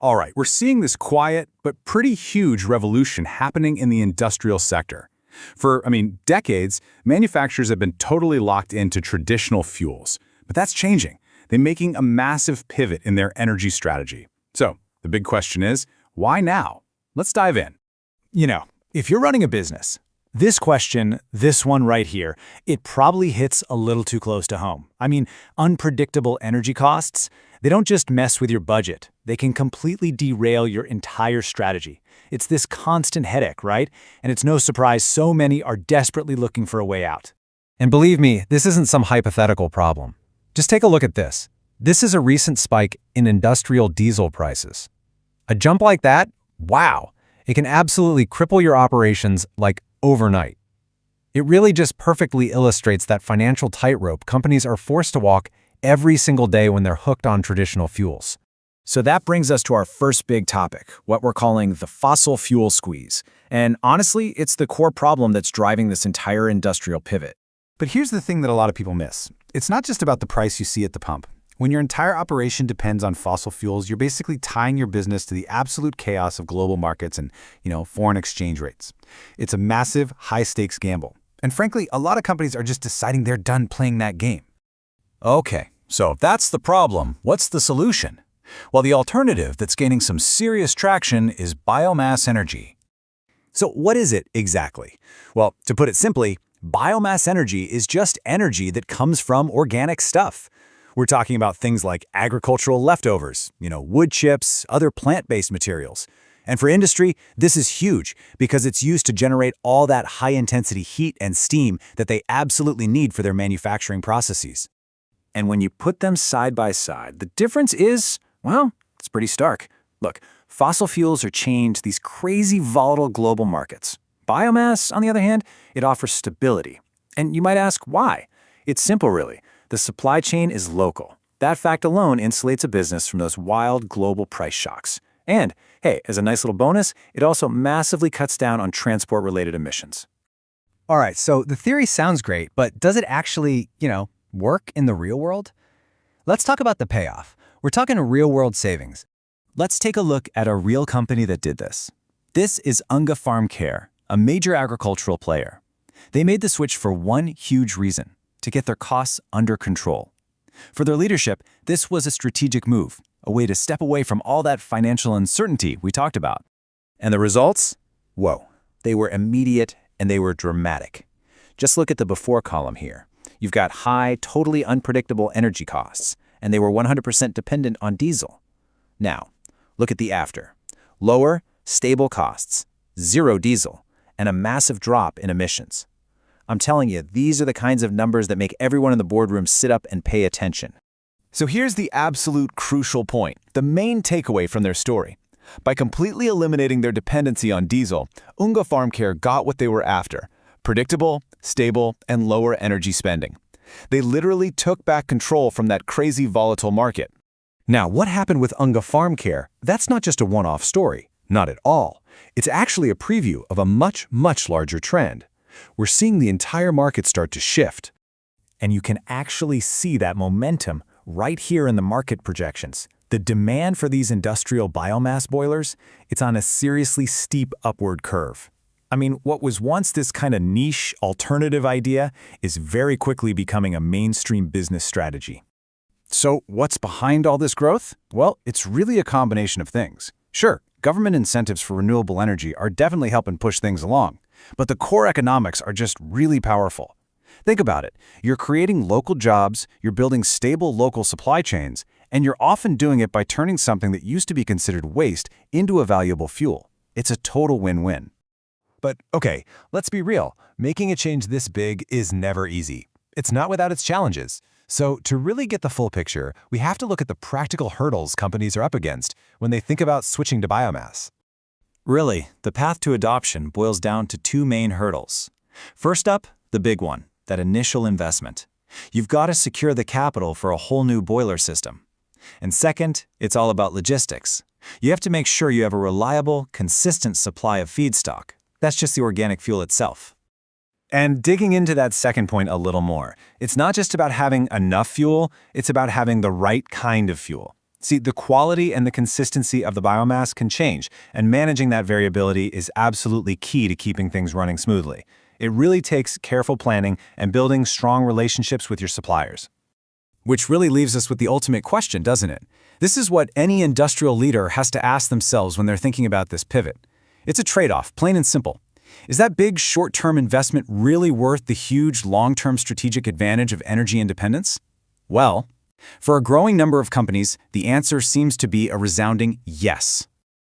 All right, we're seeing this quiet but pretty huge revolution happening in the industrial sector. For, decades, manufacturers have been totally locked into traditional fuels. But that's changing. They're making a massive pivot in their energy strategy. So, the big question is, why now? Let's dive in. If you're running a business, this question, this one right here, it probably hits a little too close to home. Unpredictable energy costs, they don't just mess with your budget. They can completely derail your entire strategy. It's this constant headache, right? And it's no surprise so many are desperately looking for a way out. And believe me, this isn't some hypothetical problem. Just take a look at this. This is a recent spike in industrial diesel prices. A jump like that, wow, it can absolutely cripple your operations like overnight. It really just perfectly illustrates that financial tightrope companies are forced to walk every single day when they're hooked on traditional fuels. So that brings us to our first big topic, what we're calling the fossil fuel squeeze. And honestly, it's the core problem that's driving this entire industrial pivot. But here's the thing that a lot of people miss. It's not just about the price you see at the pump. When your entire operation depends on fossil fuels, you're basically tying your business to the absolute chaos of global markets and, foreign exchange rates. It's a massive, high-stakes gamble. And frankly, a lot of companies are just deciding they're done playing that game. Okay, so if that's the problem, what's the solution? Well, the alternative that's gaining some serious traction is biomass energy. So what is it exactly? Well, to put it simply, biomass energy is just energy that comes from organic stuff. We're talking about things like agricultural leftovers, wood chips, other plant-based materials. And for industry, this is huge because it's used to generate all that high-intensity heat and steam that they absolutely need for their manufacturing processes. And when you put them side by side, the difference is, well, it's pretty stark. Look, fossil fuels are chained to these crazy volatile global markets. Biomass, on the other hand, it offers stability. And you might ask why? It's simple, really. The supply chain is local. That fact alone insulates a business from those wild global price shocks. And, hey, as a nice little bonus, it also massively cuts down on transport-related emissions. All right, so the theory sounds great, but does it actually, work in the real world? Let's talk about the payoff. We're talking real-world savings. Let's take a look at a real company that did this. This is Unga Farm Care, a major agricultural player. They made the switch for one huge reason: to get their costs under control. For their leadership, this was a strategic move, a way to step away from all that financial uncertainty we talked about. And the results? Whoa, they were immediate and they were dramatic. Just look at the before column here. You've got high, totally unpredictable energy costs, and they were 100% dependent on diesel. Now, look at the after. Lower, stable costs, zero diesel, and a massive drop in emissions. I'm telling you, these are the kinds of numbers that make everyone in the boardroom sit up and pay attention. So here's the absolute crucial point, the main takeaway from their story. By completely eliminating their dependency on diesel, Unga Farm Care got what they were after: predictable, stable, and lower energy spending. They literally took back control from that crazy volatile market. Now, what happened with Unga Farm Care? That's not just a one-off story. Not at all. It's actually a preview of a much, much larger trend. We're seeing the entire market start to shift. And you can actually see that momentum right here in the market projections. The demand for these industrial biomass boilers, it's on a seriously steep upward curve. What was once this kind of niche alternative idea is very quickly becoming a mainstream business strategy. So what's behind all this growth? Well, it's really a combination of things. Sure, government incentives for renewable energy are definitely helping push things along, but the core economics are just really powerful. Think about it. You're creating local jobs, you're building stable local supply chains, and you're often doing it by turning something that used to be considered waste into a valuable fuel. It's a total win-win. But okay, let's be real. Making a change this big is never easy. It's not without its challenges. So to really get the full picture, we have to look at the practical hurdles companies are up against when they think about switching to biomass. Really, the path to adoption boils down to two main hurdles. First up, the big one, that initial investment. You've got to secure the capital for a whole new boiler system. And second, it's all about logistics. You have to make sure you have a reliable, consistent supply of feedstock. That's just the organic fuel itself. And digging into that second point a little more, it's not just about having enough fuel, it's about having the right kind of fuel. See, the quality and the consistency of the biomass can change, and managing that variability is absolutely key to keeping things running smoothly. It really takes careful planning and building strong relationships with your suppliers. Which really leaves us with the ultimate question, doesn't it? This is what any industrial leader has to ask themselves when they're thinking about this pivot. It's a trade-off, plain and simple. Is that big short-term investment really worth the huge long-term strategic advantage of energy independence? Well, for a growing number of companies, the answer seems to be a resounding yes.